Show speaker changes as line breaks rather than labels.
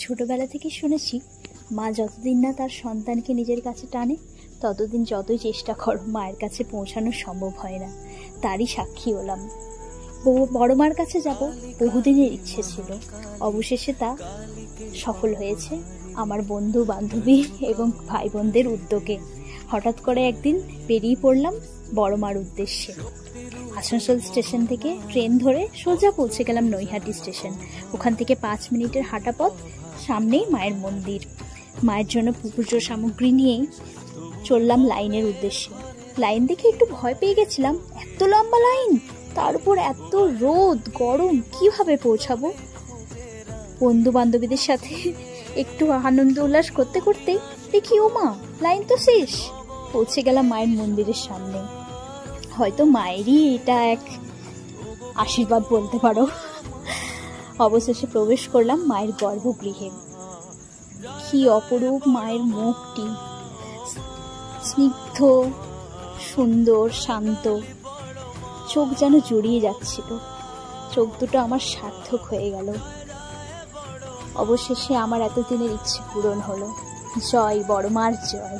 ছোটবেলা থেকে শুনেছি, মা যতদিন না তার সন্তানকে নিজের কাছে টানে ততদিন যতই চেষ্টা করো মায়ের কাছে পৌঁছানো সম্ভব হয় না। তারই সাক্ষী হলাম। বড় মার কাছে যাব বহুদিনের ইচ্ছে ছিল, অবশেষে তা সফল হয়েছে আমার বন্ধু বান্ধবী এবং ভাই বোনদের উদ্যোগে। হঠাৎ করে একদিন বেরিয়ে পড়লাম বড় মার উদ্দেশ্যে। আসানসোল স্টেশন থেকে ট্রেন ধরে সোজা পৌঁছে গেলাম নৈহাটি স্টেশন। ওখান থেকে 5 মিনিটের হাঁটা পথ, সামনেই মায়ের মন্দির। মায়ের জন্য পুজোর সামগ্রী নিয়েই চললাম লাইনের উদ্দেশ্যে। লাইন দেখে একটু ভয় পেয়ে গেছিলাম, এত লম্বা লাইন, তার উপর এত রোদ গরম, কিভাবে পৌঁছাবো। বন্ধু বান্ধবীদের সাথে একটু আনন্দ উল্লাস করতে করতে দেখি ও মা, লাইন তো শেষ। পৌঁছে গেলাম মায়ের মন্দিরের সামনে। হয়তো মায়েরই এটা এক আশীর্বাদ বলতে পারো। অবশেষে প্রবেশ করলাম মায়ের গর্ভগৃহে। কি অপরূপ মায়ের মুখটি, স্নিগ্ধ, সুন্দর, শান্ত। চোখ যেন জড়িয়ে যাচ্ছিল। চোখ দুটো আমার সার্থক হয়ে গেল। অবশেষে আমার এতদিনের ইচ্ছে পূরণ হলো। জয় বড় মার জয়।